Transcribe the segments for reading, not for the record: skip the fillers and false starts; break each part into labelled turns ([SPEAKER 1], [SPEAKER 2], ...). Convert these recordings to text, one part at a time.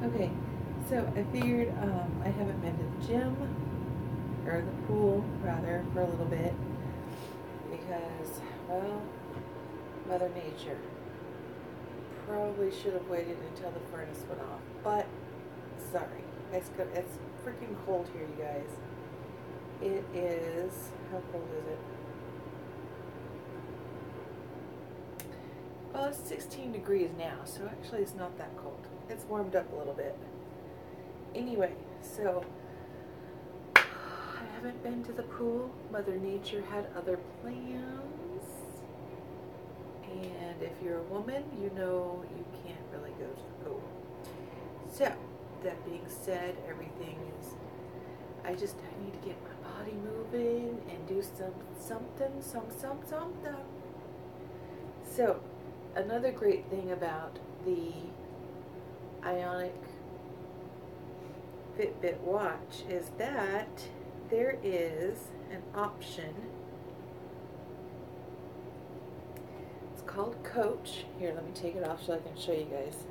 [SPEAKER 1] Okay, so I figured I haven't been to the gym, or the pool rather, for a little bit because, well, Mother Nature. Probably should have waited until the furnace went off, but sorry. It's freaking cold here, you guys. It is, how cold is it? Well, it's 16 degrees now, so actually it's not that cold. It's warmed up a little bit. Anyway, so I haven't been to the pool. Mother Nature had other plans. And if you're a woman, you know you can't really go to the pool. So, that being said, everything is, I need to get my body moving and do something. So, another great thing about the Ionic Fitbit watch is that there is an option. It's called Coach. Here, let me take it off so I can show you guys.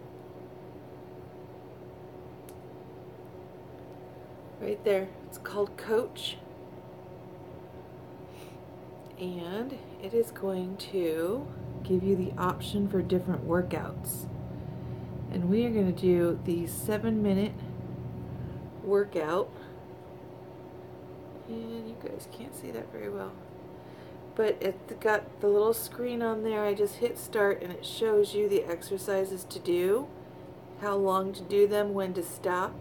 [SPEAKER 1] Right there, it's called Coach. And it is going to give you the option for different workouts. And we are going to do the 7-minute workout. And you guys can't see that very well. But it's got the little screen on there. I just hit start and it shows you the exercises to do, how long to do them, when to stop,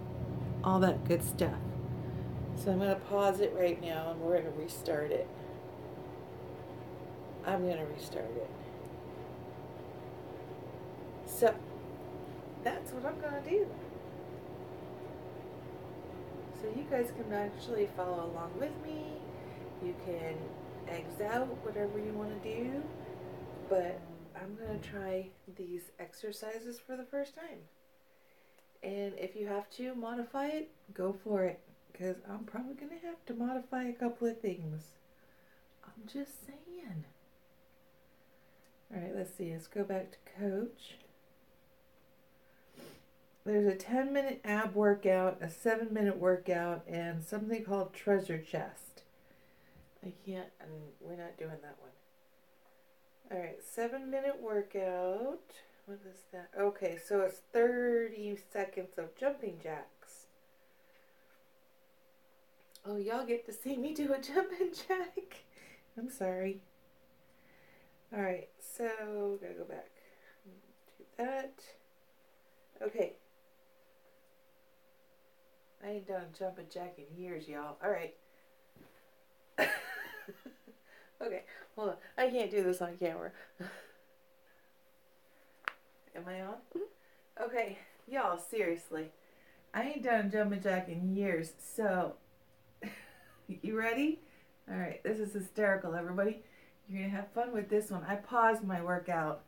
[SPEAKER 1] all that good stuff. So I'm going to pause it right now and we're going to restart it. I'm going to restart it. So, that's what I'm going to do. So you guys can actually follow along with me. You can eggs out, whatever you want to do. But I'm going to try these exercises for the first time. And if you have to modify it, go for it. Because I'm probably going to have to modify a couple of things. I'm just saying. Alright, let's see. Let's go back to Coach. There's a 10-minute ab workout, a 7-minute workout, and something called Treasure Chest. We're not doing that one. Alright, 7-minute workout. What is that? Okay, so it's 30 seconds of jumping jacks. Oh, y'all get to see me do a jumping jack. I'm sorry. Alright, so gotta go back. Do that. Okay. I ain't done a jumping jack in years, y'all. Alright. Okay, hold on. I can't do this on camera. Am I on? Mm-hmm. Okay, y'all, seriously. I ain't done a jumping jack in years, so you ready? Alright, this is hysterical, everybody. You're going to have fun with this one. I paused my workout.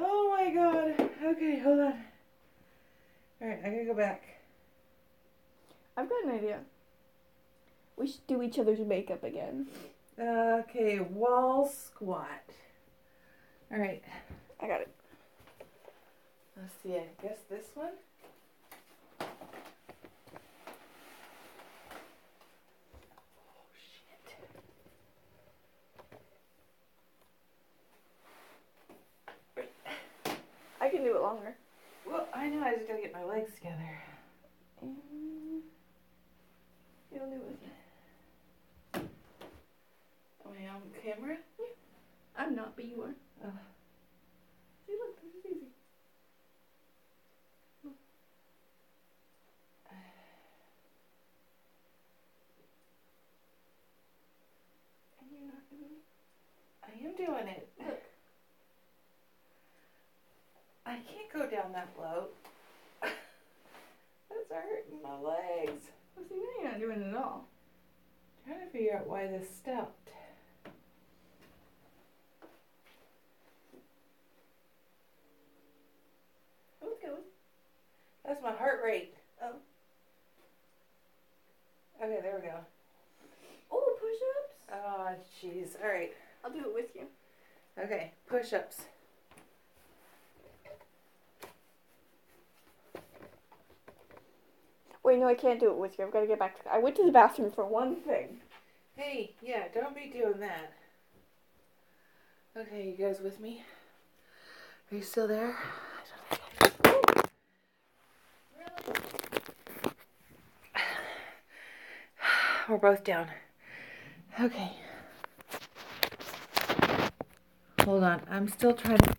[SPEAKER 1] Oh my god. Okay, hold on. Alright, I gotta go back.
[SPEAKER 2] I've got an idea. We should do each other's makeup again.
[SPEAKER 1] Okay, wall squat. Alright.
[SPEAKER 2] I got it.
[SPEAKER 1] Let's see, I guess this one? Oh, shit.
[SPEAKER 2] I can do it longer.
[SPEAKER 1] Well, I know, I just gotta get my legs together.
[SPEAKER 2] And you'll do it.
[SPEAKER 1] Am I on camera?
[SPEAKER 2] Yeah. I'm not, but you are.
[SPEAKER 1] Oh.
[SPEAKER 2] See, look, this is easy. And you're not doing it?
[SPEAKER 1] I am doing it.
[SPEAKER 2] Look.
[SPEAKER 1] I can't go down that low. That's hurting my legs.
[SPEAKER 2] Well, see, now you're not doing it at all.
[SPEAKER 1] I'm trying to figure out why this stopped.
[SPEAKER 2] Oh, it's going.
[SPEAKER 1] That's my heart rate.
[SPEAKER 2] Oh.
[SPEAKER 1] Okay, there we go.
[SPEAKER 2] Oh, push-ups?
[SPEAKER 1] Oh, jeez. All right.
[SPEAKER 2] I'll do it with you.
[SPEAKER 1] Okay, push-ups.
[SPEAKER 2] Wait, no, I can't do it with you. I've got to get back to... I went to the bathroom for one thing.
[SPEAKER 1] Hey, yeah, don't be doing that. Okay, you guys with me? Are you still there? Really? We're both down. Okay. Hold on. I'm still trying to...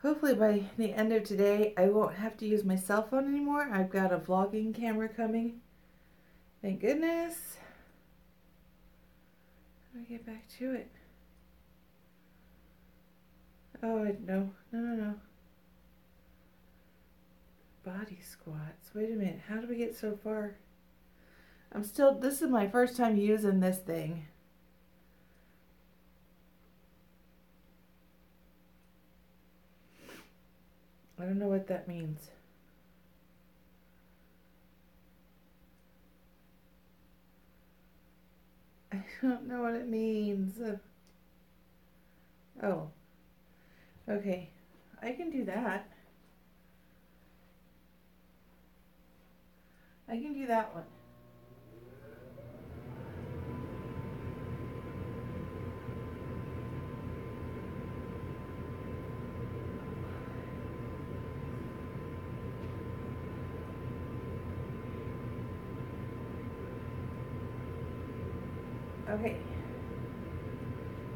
[SPEAKER 1] Hopefully by the end of today, I won't have to use my cell phone anymore. I've got a vlogging camera coming. Thank goodness. How do I get back to it? Oh, no. No. Body squats. Wait a minute. How did we get so far? This is my first time using this thing. I don't know what that means. I don't know what it means. Oh. Okay. I can do that. I can do that one. Okay.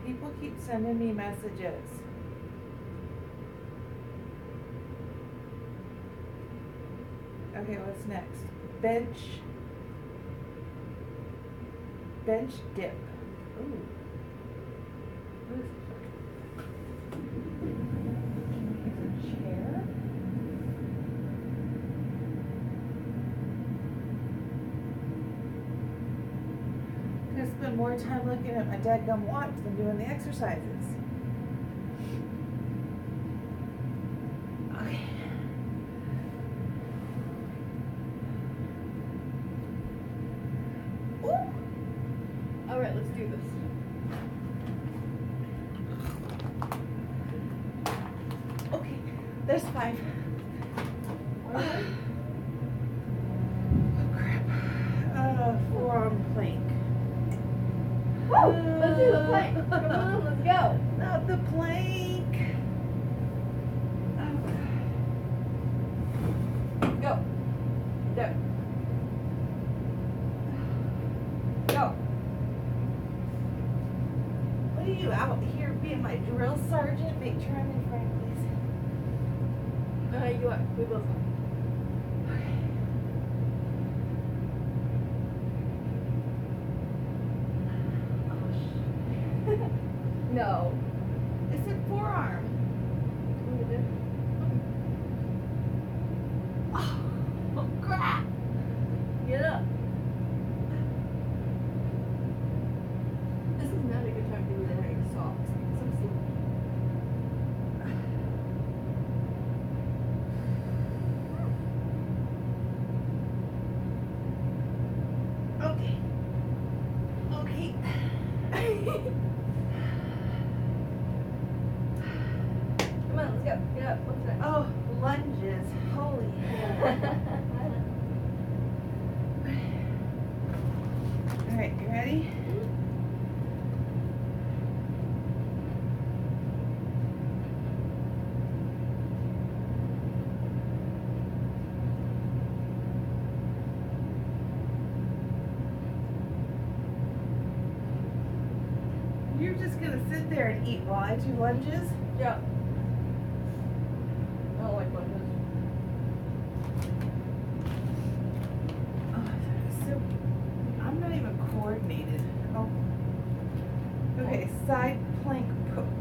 [SPEAKER 1] People keep sending me messages. Okay, what's next? Bench dip. Ooh. What is it? Chair? I'm gonna spend more time looking at my dadgum watch than doing the exercises. Okay. Ooh.
[SPEAKER 2] All right, let's do this.
[SPEAKER 1] Okay, there's 5.
[SPEAKER 2] Alright.
[SPEAKER 1] Oh crap. Forearm plank.
[SPEAKER 2] Woo! Let's do the plank. Come on, let's go.
[SPEAKER 1] Not the plank.
[SPEAKER 2] Go. Go. Go.
[SPEAKER 1] What are you out here being my drill sergeant? Make sure I'm in front, please.
[SPEAKER 2] You are. We both are. No.
[SPEAKER 1] It's a forearm. Oh, crap.
[SPEAKER 2] Get up. This is not a good time to be wearing socks. I'm sleepy.
[SPEAKER 1] Okay.
[SPEAKER 2] Come on, let's go. Get up. What's that?
[SPEAKER 1] Oh, lunges. Holy hell. All right, you ready? You're just gonna sit there and eat while I do lunges?
[SPEAKER 2] Yeah. I don't like lunges.
[SPEAKER 1] Oh, so I'm not even coordinated. Oh. Okay, side plank.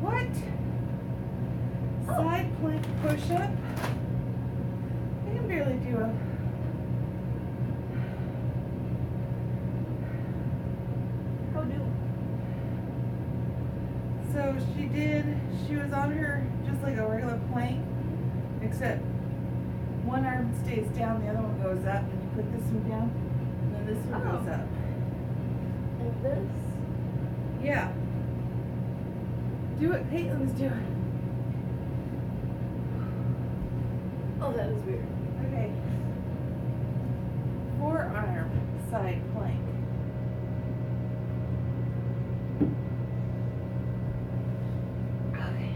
[SPEAKER 1] What? Side plank push-up. I can barely do a.
[SPEAKER 2] Go do.
[SPEAKER 1] So she was on her just like a regular plank, except one arm stays down, the other one goes up, and you put this one down, and then this one goes up.
[SPEAKER 2] Like this?
[SPEAKER 1] Yeah. Do what Caitlin's doing.
[SPEAKER 2] Oh, that is weird.
[SPEAKER 1] Okay. Forearm side plank. Okay.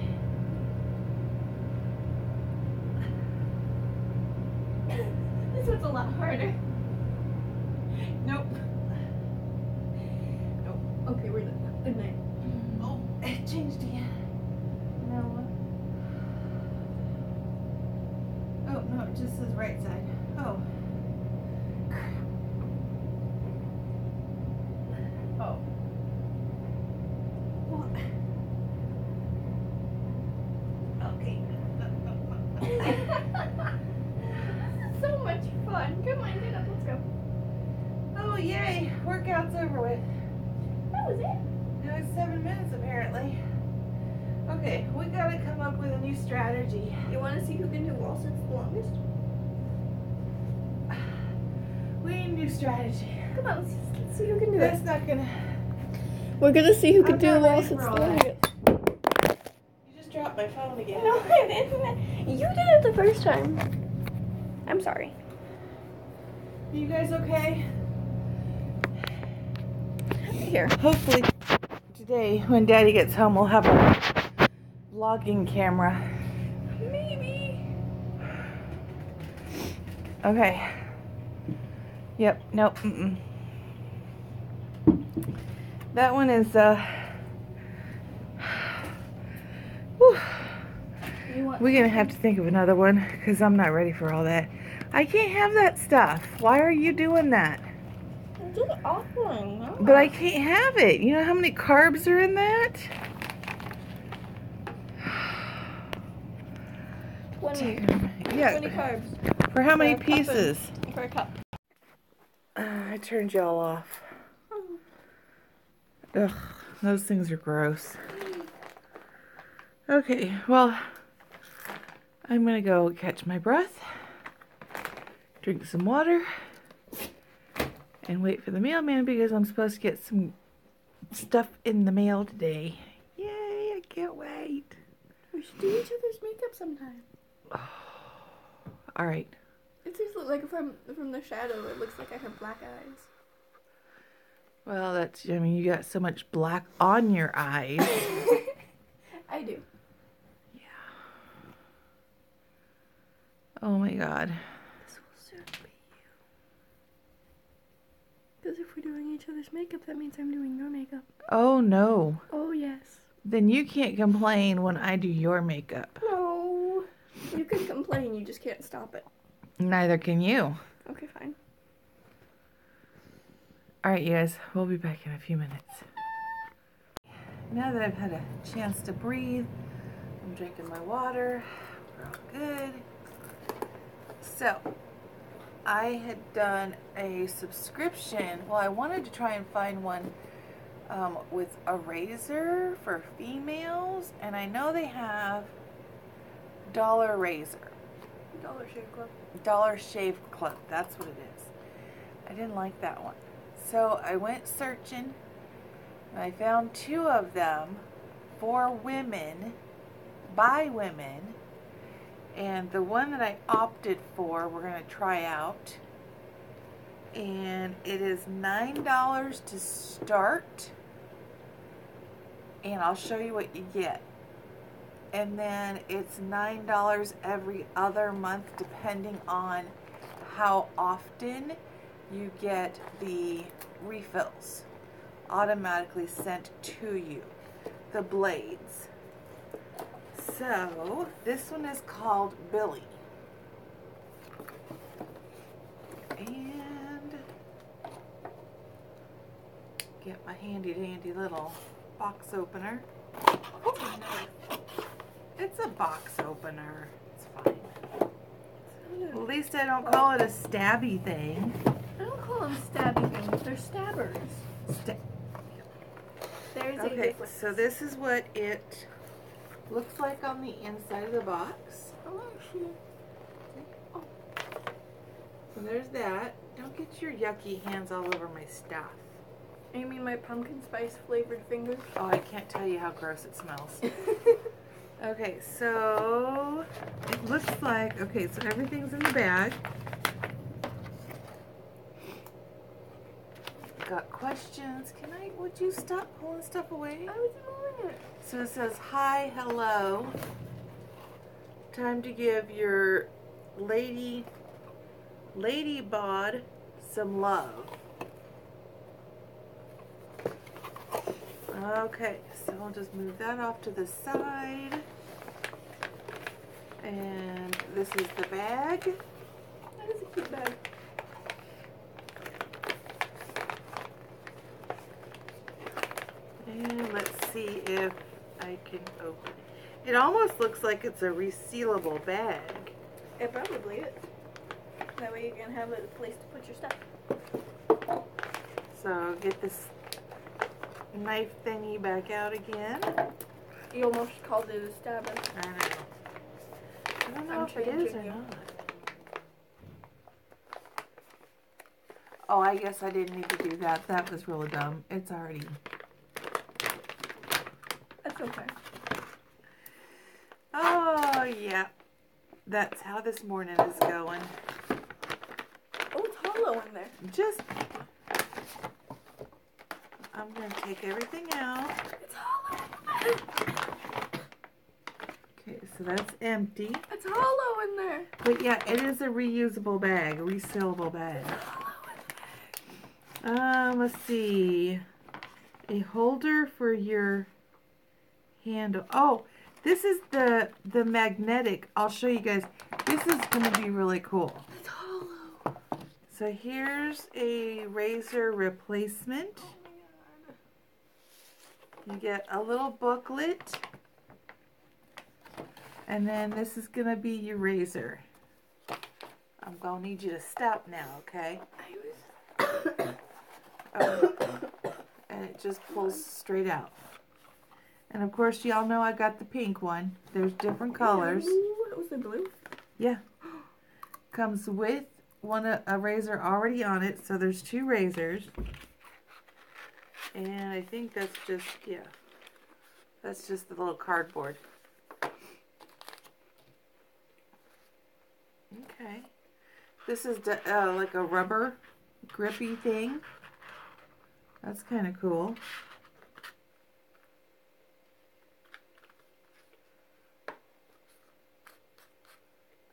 [SPEAKER 2] This one's a lot harder.
[SPEAKER 1] Nope. Nope.
[SPEAKER 2] Okay, we're done. Good night.
[SPEAKER 1] Oh, it changed again.
[SPEAKER 2] Now what?
[SPEAKER 1] Oh, no, it just says right side. Oh. Oh. What? Okay.
[SPEAKER 2] This is so much fun. Come on, get up. Let's go.
[SPEAKER 1] Oh, yay. Workout's over with.
[SPEAKER 2] That was it.
[SPEAKER 1] Now it's 7 minutes, apparently. Okay, we gotta come up with a new strategy.
[SPEAKER 2] You want to see who can do wall sits the longest?
[SPEAKER 1] We need a new strategy.
[SPEAKER 2] Come on, let's see who can do
[SPEAKER 1] That's
[SPEAKER 2] it.
[SPEAKER 1] not gonna...
[SPEAKER 2] We're gonna see who can
[SPEAKER 1] I'm
[SPEAKER 2] do
[SPEAKER 1] not
[SPEAKER 2] wall
[SPEAKER 1] ready
[SPEAKER 2] sits
[SPEAKER 1] for
[SPEAKER 2] the
[SPEAKER 1] all that.
[SPEAKER 2] longest.
[SPEAKER 1] You just dropped my phone again.
[SPEAKER 2] No, I didn't. You did it the first time. I'm sorry.
[SPEAKER 1] Are you guys okay?
[SPEAKER 2] Here.
[SPEAKER 1] Hopefully today, when Daddy gets home, we'll have a vlogging camera.
[SPEAKER 2] Maybe.
[SPEAKER 1] Okay. Yep. Nope. Mm-mm. That one is, whew. We're gonna have to think of another one, because I'm not ready for all that. I can't have that stuff. Why are you doing that?
[SPEAKER 2] I'm just offering. No.
[SPEAKER 1] But I can't have it. You know how many carbs are in that?
[SPEAKER 2] 20.
[SPEAKER 1] Yeah.
[SPEAKER 2] 20 carbs.
[SPEAKER 1] For how many
[SPEAKER 2] For a cup of-
[SPEAKER 1] pieces?
[SPEAKER 2] For a cup.
[SPEAKER 1] I turned y'all off. Ugh, those things are gross. Okay, well, I'm gonna go catch my breath, drink some water, and wait for the mailman because I'm supposed to get some stuff in the mail today. Yay, I can't wait.
[SPEAKER 2] We should do each other's makeup sometime.
[SPEAKER 1] All right.
[SPEAKER 2] It just looks like from the shadow, it looks like I have black eyes.
[SPEAKER 1] Well, that's, I mean, you got so much black on your eyes.
[SPEAKER 2] I do.
[SPEAKER 1] Yeah. Oh my God.
[SPEAKER 2] This will soon be you. Because if we're doing each other's makeup, that means I'm doing your makeup.
[SPEAKER 1] Oh no.
[SPEAKER 2] Oh, yes.
[SPEAKER 1] Then you can't complain when I do your makeup.
[SPEAKER 2] No. You can complain, you just can't stop it.
[SPEAKER 1] Neither can you.
[SPEAKER 2] Okay, fine.
[SPEAKER 1] Alright, you guys, we'll be back in a few minutes. Now that I've had a chance to breathe, I'm drinking my water. We're all good. So, I had done a subscription. Well, I wanted to try and find one with a razor for females, and I know they have Dollar Razor.
[SPEAKER 2] Dollar Shave Club.
[SPEAKER 1] Dollar Shave Club, that's what it is. I didn't like that one. So I went searching and I found 2 of them for women, by women, and the one that I opted for we're going to try out, and it is $9 to start, and I'll show you what you get. And then it's $9 every other month depending on how often you get the refills automatically sent to you, the blades. So this one is called Billie, and get my handy dandy little box opener. It's a box opener. It's fine. Well, at least I don't call it a stabby thing.
[SPEAKER 2] I don't call them stabby things. They're stabbers. They There's a
[SPEAKER 1] Okay,
[SPEAKER 2] difference.
[SPEAKER 1] so this is what it looks like on the inside of the box.
[SPEAKER 2] Oh, shoot. Oh.
[SPEAKER 1] So there's that. Don't get your yucky hands all over my stuff.
[SPEAKER 2] You mean my pumpkin spice flavored fingers?
[SPEAKER 1] Oh, I can't tell you how gross it smells. Okay, so it looks like, okay, so everything's in the bag. Got questions. Would you stop pulling stuff away?
[SPEAKER 2] I was moving it.
[SPEAKER 1] So it says, hi, hello. Time to give your lady bod some love. Okay, so I'll just move that off to the side. And this is the bag.
[SPEAKER 2] That is a cute bag.
[SPEAKER 1] And let's see if I can open it. It almost looks like it's a resealable bag.
[SPEAKER 2] It probably is. That way you can have a place to put your stuff.
[SPEAKER 1] So get this knife thingy back out again.
[SPEAKER 2] You almost called it a stabber.
[SPEAKER 1] I know. I don't know
[SPEAKER 2] I'm
[SPEAKER 1] if it is or
[SPEAKER 2] changing you.
[SPEAKER 1] not. Oh, I guess I didn't need to do that. That was really dumb. It's already...
[SPEAKER 2] That's okay.
[SPEAKER 1] Oh, yeah. That's how this morning is going.
[SPEAKER 2] Oh, it's hollow in there.
[SPEAKER 1] Just... I'm going to take everything out.
[SPEAKER 2] It's hollow.
[SPEAKER 1] Okay, so that's empty.
[SPEAKER 2] It's hollow in there.
[SPEAKER 1] But yeah, it is a reusable bag, a resealable bag. Let's see. A holder for your handle. Oh, this is the magnetic. I'll show you guys. This is going to be really cool.
[SPEAKER 2] It's hollow.
[SPEAKER 1] So here's a razor replacement. You get a little booklet. And then this is going to be your razor. I'm going to need you to stop now, okay? And it just pulls straight out. And of course, y'all know I got the pink one. There's different colors.
[SPEAKER 2] Ooh, was the blue?
[SPEAKER 1] Yeah. Comes with a razor already on it. So there's 2 razors. And I think that's just, yeah. That's just the little cardboard. Okay. This is like a rubber grippy thing. That's kind of cool.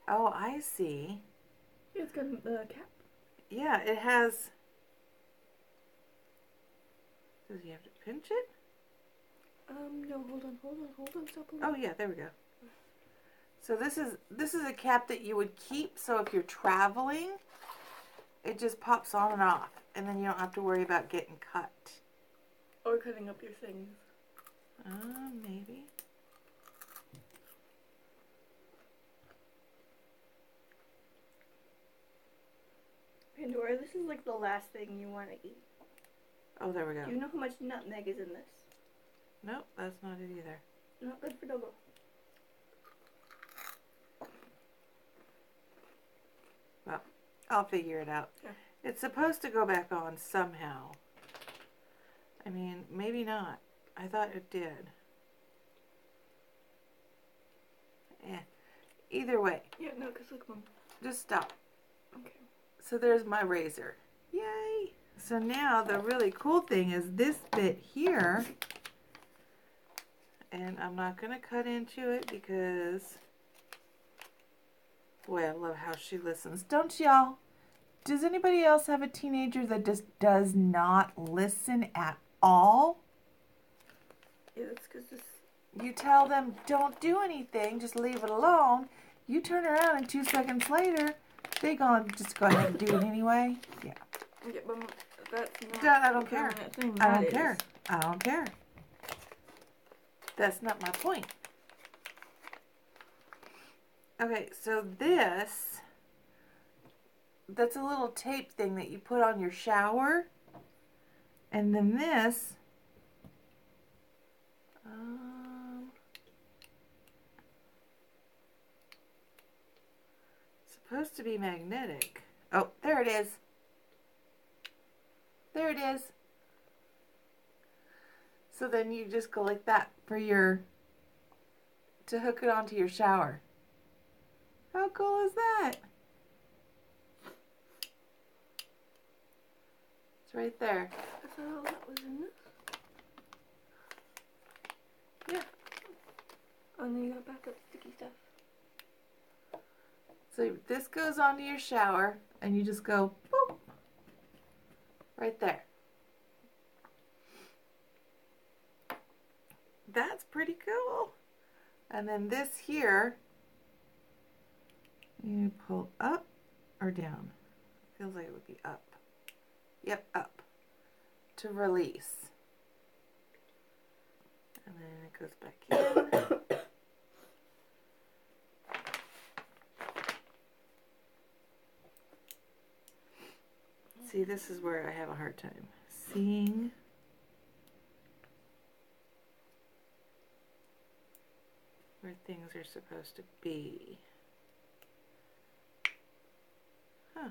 [SPEAKER 1] Oh, I see.
[SPEAKER 2] It's got the cap.
[SPEAKER 1] Yeah, it has... Does he have to pinch it?
[SPEAKER 2] No, hold on, stop pulling.
[SPEAKER 1] Oh yeah, there we go. So this is a cap that you would keep, so if you're traveling, it just pops on and off, and then you don't have to worry about getting cut.
[SPEAKER 2] Or cutting up your things.
[SPEAKER 1] Maybe.
[SPEAKER 2] Pandora, this is like the last thing you want to eat.
[SPEAKER 1] Oh, there we go.
[SPEAKER 2] Do you know how much nutmeg is in this?
[SPEAKER 1] Nope, that's not it either.
[SPEAKER 2] Not good for Dogo.
[SPEAKER 1] Well, I'll figure it out.
[SPEAKER 2] Yeah.
[SPEAKER 1] It's supposed to go back on somehow. I mean, maybe not. I thought it did. Either way.
[SPEAKER 2] Yeah, no, because look, Mom.
[SPEAKER 1] Just stop.
[SPEAKER 2] Okay.
[SPEAKER 1] So there's my razor. Yay! So now the really cool thing is this bit here. And I'm not going to cut into it because... Boy, I love how she listens. Don't y'all? Does anybody else have a teenager that just does not listen at all?
[SPEAKER 2] Yeah, that's because this...
[SPEAKER 1] You tell them, don't do anything, just leave it alone. You turn around and 2 seconds later, they gonna just go ahead and do it anyway. Yeah.
[SPEAKER 2] Yeah, but that's not...
[SPEAKER 1] Dad, I don't care.
[SPEAKER 2] Thing.
[SPEAKER 1] I don't care. I don't care. That's not my point. Okay, so that's a little tape thing that you put on your shower. And then this Supposed to be magnetic. Oh, there it is. There it is. So then you just go like that for to hook it onto your shower. How cool is that? It's right there.
[SPEAKER 2] I thought that was in this.
[SPEAKER 1] Yeah.
[SPEAKER 2] Oh, and then you got backup sticky stuff.
[SPEAKER 1] So this goes onto your shower and you just go boop. Right there. That's pretty cool. And then this here, you pull up or down. Feels like it would be up. Yep, up. To release. And then it goes back in. See, this is where I have a hard time seeing. Where things are supposed to be. Huh.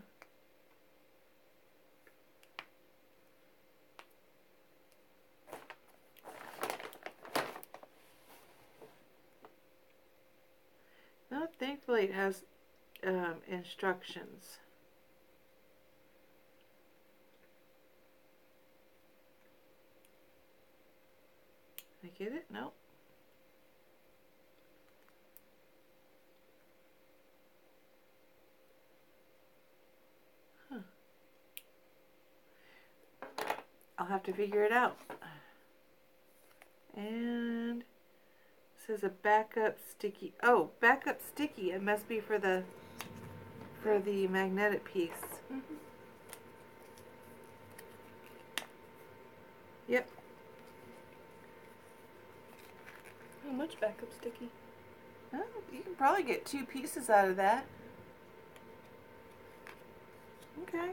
[SPEAKER 1] No, thankfully it has instructions. Did I get it? Nope. Huh. I'll have to figure it out. And it says a backup sticky. Oh, backup sticky. It must be for the magnetic piece.
[SPEAKER 2] Mm-hmm.
[SPEAKER 1] Yep.
[SPEAKER 2] How much backup sticky?
[SPEAKER 1] Oh, you can probably get 2 pieces out of that. Okay.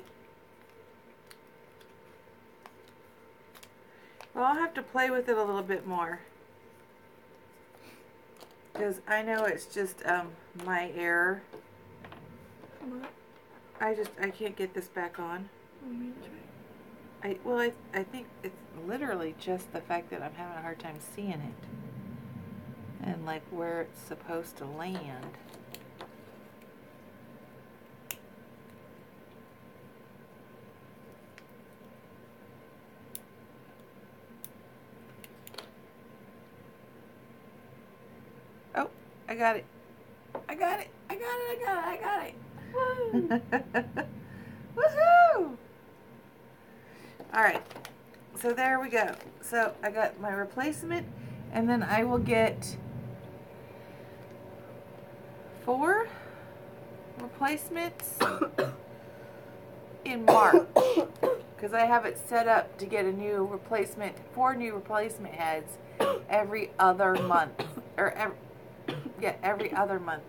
[SPEAKER 1] Well, I'll have to play with it a little bit more. Because I know it's just my error.
[SPEAKER 2] What?
[SPEAKER 1] I can't get this back on.
[SPEAKER 2] Oh, me too.
[SPEAKER 1] I think it's literally just the fact that I'm having a hard time seeing it. And like where it's supposed to land. Oh, I got it. I got it. I got it. I got it. I got it. Woohoo! Alright. So there we go. So I got my replacement, and then I will get 4 replacements in March, because I have it set up to get a new replacement, 4 new replacement heads every other month, or every other month.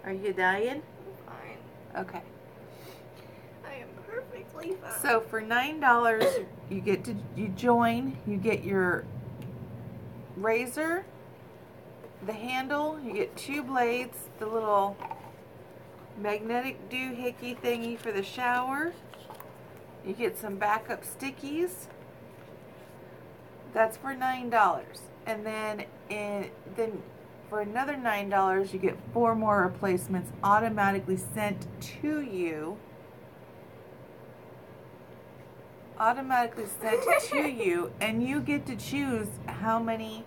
[SPEAKER 1] Are you dying?
[SPEAKER 2] Fine.
[SPEAKER 1] Okay.
[SPEAKER 2] I am perfectly fine.
[SPEAKER 1] So for $9, you join. You get your razor, the handle. You get 2 blades, the little magnetic doohickey thingy for the shower. You get some backup stickies. That's for $9, and then for another $9, you get 4 more replacements automatically sent to you. And you get to choose how many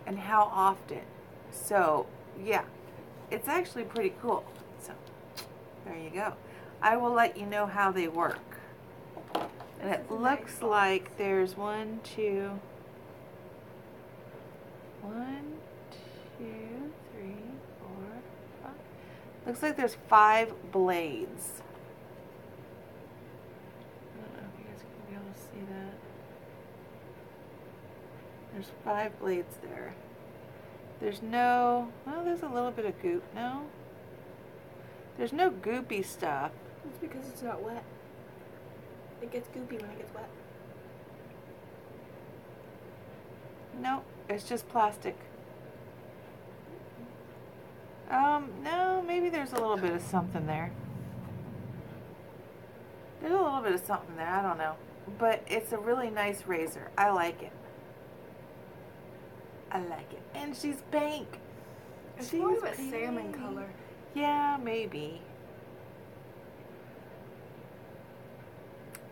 [SPEAKER 1] and how often. So yeah, it's actually pretty cool. So there you go. I will let you know how they work. And it looks like there's 1, 2, 3, 4, 5. Looks like there's 5 blades. I don't know if you guys can be able to see that. There's 5 blades there. There's no, well, there's a little bit of goop. No? There's no goopy stuff.
[SPEAKER 2] It's because it's not wet. It gets goopy when it gets wet.
[SPEAKER 1] No, It's just plastic. No, maybe there's a little bit of something there. There's a little bit of something there, I don't know. But it's a really nice razor. I like it. I like it. And she's pink.
[SPEAKER 2] It's
[SPEAKER 1] She's
[SPEAKER 2] more of a
[SPEAKER 1] pink.
[SPEAKER 2] salmon color.
[SPEAKER 1] Yeah, maybe.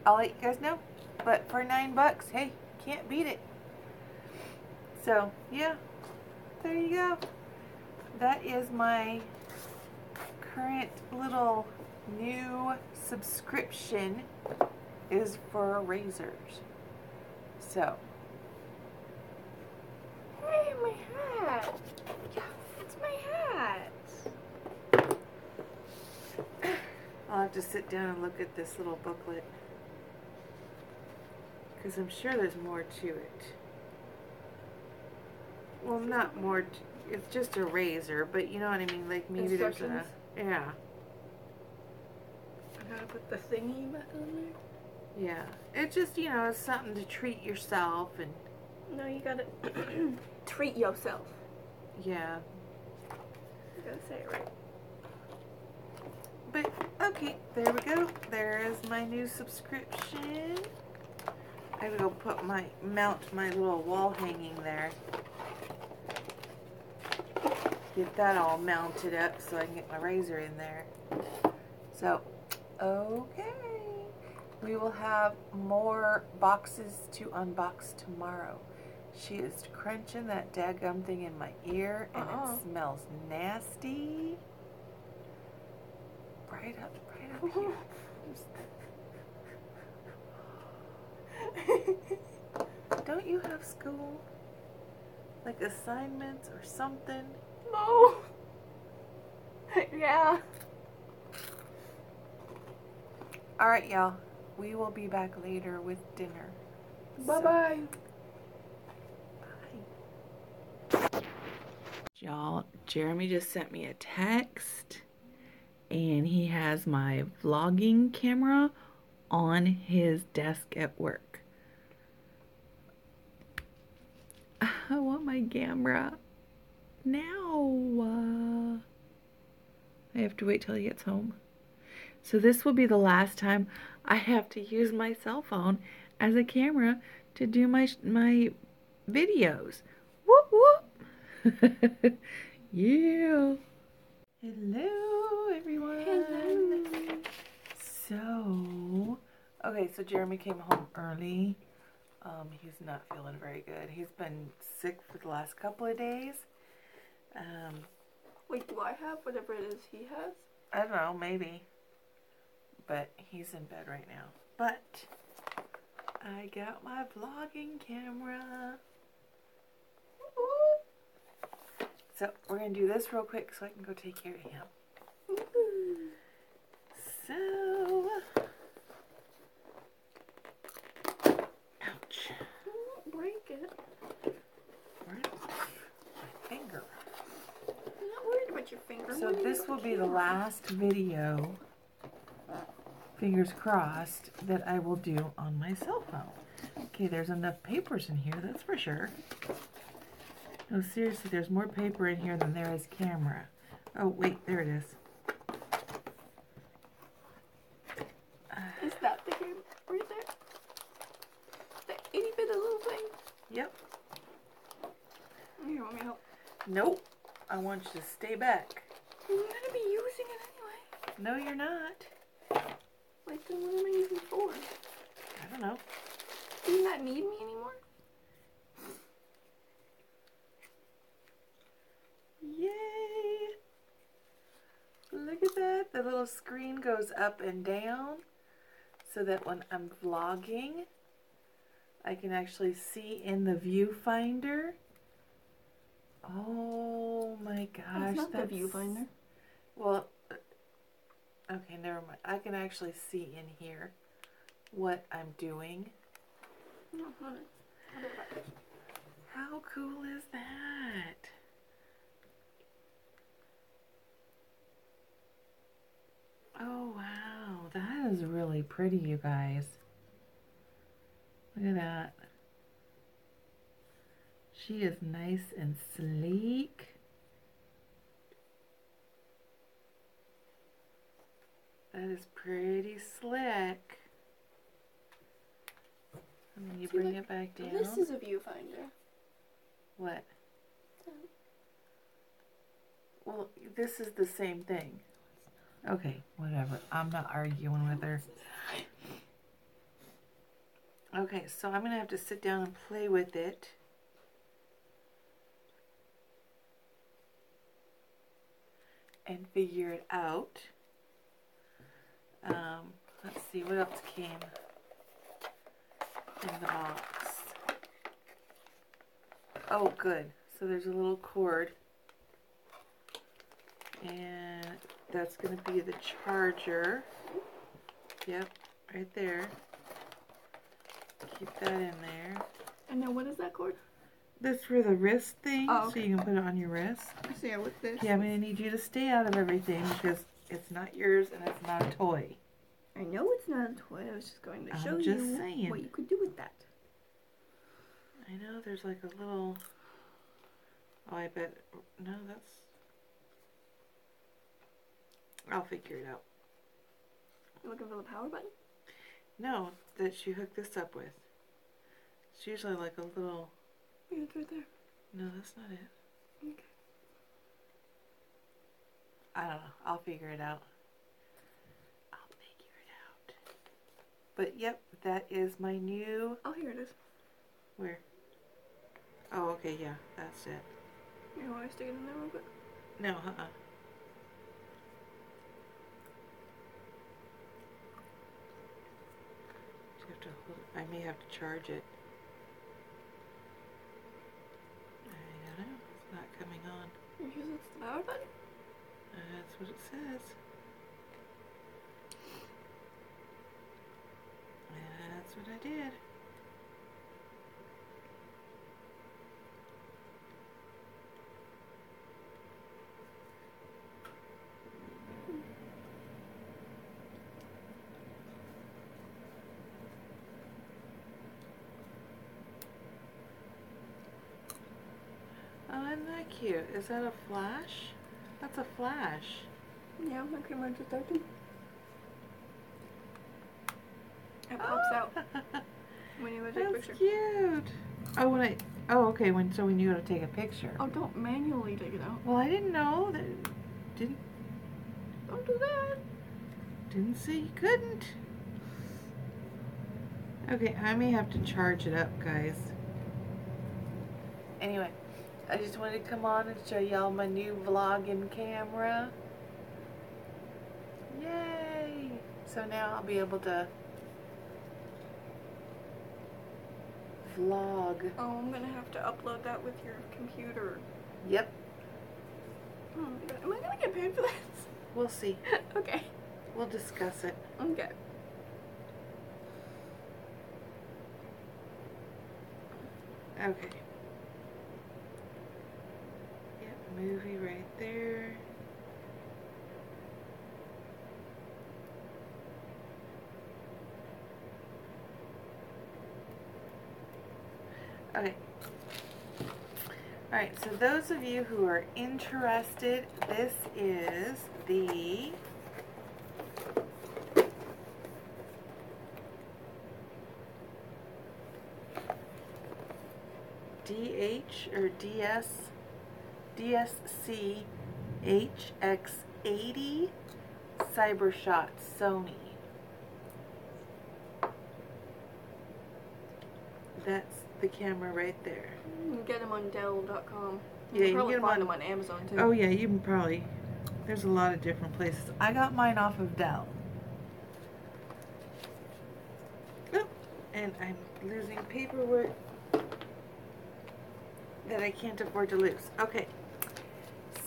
[SPEAKER 1] I'll let you guys know. But for $9, hey, can't beat it. So, yeah. There you go. That is my current little new subscription is for razors. So.
[SPEAKER 2] Hey, my hat. Yeah, it's my hat.
[SPEAKER 1] I'll have to sit down and look at this little booklet. Because I'm sure there's more to it. Well, not more. It's just a razor, but you know what I mean? Like maybe there's a. Yeah.
[SPEAKER 2] I gotta put the thingy back on there.
[SPEAKER 1] Yeah. It's just, you know, it's something to treat yourself and.
[SPEAKER 2] No, you gotta treat yourself.
[SPEAKER 1] Yeah.
[SPEAKER 2] You gotta say it right.
[SPEAKER 1] But, okay, there we go. There is my new subscription. I'm gonna go mount my little wall hanging there. Get that all mounted up so I can get my razor in there. So, okay. We will have more boxes to unbox tomorrow. She is crunching that daggum thing in my ear and it smells nasty. Right up here. Don't you have school? Like assignments or something?
[SPEAKER 2] No. Yeah.
[SPEAKER 1] Alright, y'all. We will be back later with dinner.
[SPEAKER 2] Bye-bye.
[SPEAKER 1] Bye. Y'all, Jeremy just sent me a text. And he has my vlogging camera on his desk at work. I want my camera now. I have to wait till he gets home. So this will be the last time I have to use my cell phone as a camera to do my videos. Whoop whoop. Yeah. Hello, everyone.
[SPEAKER 2] Hello.
[SPEAKER 1] So, okay, so Jeremy came home early. He's not feeling very good. He's been sick for the last couple of days.
[SPEAKER 2] Wait, do I have whatever it is he has?
[SPEAKER 1] I don't know, maybe. But he's in bed right now. But I got my vlogging camera. So we're going to do this real quick so I can go take care of him. So, ouch.
[SPEAKER 2] Don't break it.
[SPEAKER 1] Where's my finger?
[SPEAKER 2] I'm not worried about your finger.
[SPEAKER 1] So this will be the last video, fingers crossed, that I will do on my cell phone. Okay, there's enough papers in here, that's for sure. No, seriously, there's more paper in here than there is camera. Oh, wait, there it is.
[SPEAKER 2] Is that the game right there? The itty bitty little thing?
[SPEAKER 1] Yep.
[SPEAKER 2] Here, you want me to help?
[SPEAKER 1] Nope. I want you to stay back.
[SPEAKER 2] I'm gonna be using it anyway.
[SPEAKER 1] No, you're not.
[SPEAKER 2] Like, then what am I using it for?
[SPEAKER 1] I don't know.
[SPEAKER 2] Do you not need me anymore?
[SPEAKER 1] Yay! Look at that. The little screen goes up and down so that when I'm vlogging, I can actually see in the viewfinder. Oh my gosh.
[SPEAKER 2] That's not the viewfinder.
[SPEAKER 1] Well, okay, never mind. I can actually see in here what I'm doing.
[SPEAKER 2] No, hold on.
[SPEAKER 1] How cool is that? Oh wow, that is really pretty, you guys. Look at that. She is nice and sleek. That is pretty slick. And then you bring it back down.
[SPEAKER 2] This is a viewfinder.
[SPEAKER 1] What? Well, this is the same thing. Okay, whatever. I'm not arguing with her. Okay, so I'm going to have to sit down and play with it. And figure it out. Let's see, what else came in the box? Oh, good. So there's a little cord. And that's going to be the charger. Yep, right there. Keep that in there.
[SPEAKER 2] And now what is that cord?
[SPEAKER 1] This for the wrist thing,
[SPEAKER 2] oh, okay.
[SPEAKER 1] So you can put it on your wrist.
[SPEAKER 2] So yeah, with this.
[SPEAKER 1] Yeah, I'm going to need you to stay out of everything because it's not yours and it's not a toy.
[SPEAKER 2] I know it's not a toy. I was just going to show you what you could do with that.
[SPEAKER 1] I know there's like a little... Oh, I bet... No, that's... I'll figure it out.
[SPEAKER 2] You looking for the power button?
[SPEAKER 1] No, that you hook this up with. It's usually like a little...
[SPEAKER 2] Yeah, it's right there.
[SPEAKER 1] No, that's not it.
[SPEAKER 2] Okay.
[SPEAKER 1] I don't know. I'll figure it out. I'll figure it out. But yep, that is my new...
[SPEAKER 2] Oh, here it is.
[SPEAKER 1] Where? Oh, okay, yeah, that's it.
[SPEAKER 2] You want to stick it in there real quick?
[SPEAKER 1] No, You have to hold it. I may have to charge it. I don't know. It's not coming on.
[SPEAKER 2] Because it's the power button?
[SPEAKER 1] That's what it says. That's what I did. Oh, isn't that cute? Is that a flash? That's a flash.
[SPEAKER 2] Yeah, I pretty much just open. It pops out when you go take a picture.
[SPEAKER 1] That's cute. Oh, okay. When you go to take a picture.
[SPEAKER 2] Oh, don't manually take it out.
[SPEAKER 1] Well, I didn't know that.
[SPEAKER 2] Don't do that.
[SPEAKER 1] Didn't say you couldn't. Okay, I may have to charge it up, guys. Anyway, I just wanted to come on and show y'all my new vlogging camera. Yay! So now I'll be able to vlog.
[SPEAKER 2] Oh, I'm gonna have to upload that with your computer.
[SPEAKER 1] Yep.
[SPEAKER 2] Oh, am I gonna get paid for this?
[SPEAKER 1] We'll see.
[SPEAKER 2] Okay.
[SPEAKER 1] We'll discuss it.
[SPEAKER 2] Okay.
[SPEAKER 1] Okay. Yep, movie right there. Okay. Alright, so those of you who are interested, this is the DH or DSC HX80 Cybershot Sony. That's the camera right there.
[SPEAKER 2] You can get them on Dell.com.
[SPEAKER 1] Yeah, you can
[SPEAKER 2] probably
[SPEAKER 1] get
[SPEAKER 2] find them on Amazon too.
[SPEAKER 1] Oh yeah, you can probably. There's a lot of different places. I got mine off of Dell. Oh, and I'm losing paperwork that I can't afford to lose. Okay,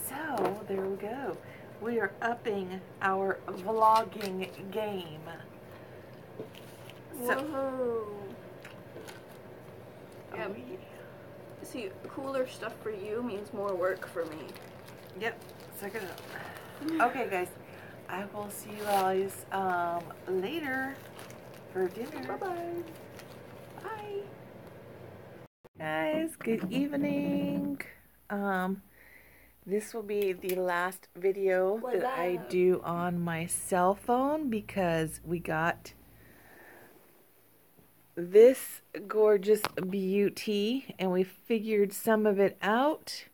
[SPEAKER 1] so there we go. We are upping our vlogging game. So,
[SPEAKER 2] Whoa. Yeah.
[SPEAKER 1] oh, yeah.
[SPEAKER 2] See, cooler stuff for you means more work for me.
[SPEAKER 1] Yep, suck it up. Okay, guys, I will see you guys later for dinner.
[SPEAKER 2] Bye-bye.
[SPEAKER 1] Bye. Guys, good evening. This will be the last video that I do on my cell phone because we got this gorgeous beauty and we figured some of it out.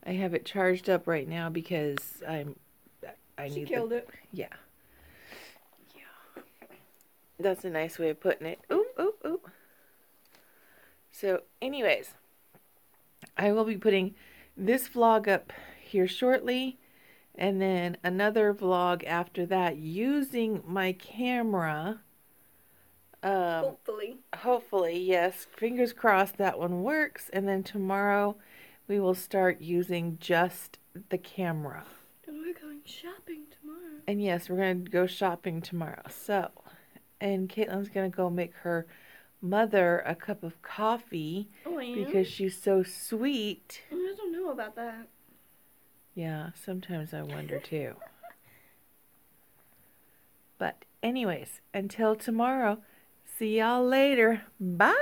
[SPEAKER 1] I have it charged up right now because I need
[SPEAKER 2] killed it.
[SPEAKER 1] Yeah. That's a nice way of putting it. Oop, oop, oop. So, anyways, I will be putting this vlog up here shortly, and then another vlog after that using my camera. Hopefully, yes. Fingers crossed that one works, and then tomorrow we will start using just the camera.
[SPEAKER 2] And we're going shopping tomorrow.
[SPEAKER 1] And yes, we're going to go shopping tomorrow. So, and Caitlin's going to go make her mother a cup of coffee because she's so sweet.
[SPEAKER 2] I don't know about that.
[SPEAKER 1] Yeah, sometimes I wonder too. But anyways, until tomorrow, see y'all later. Bye.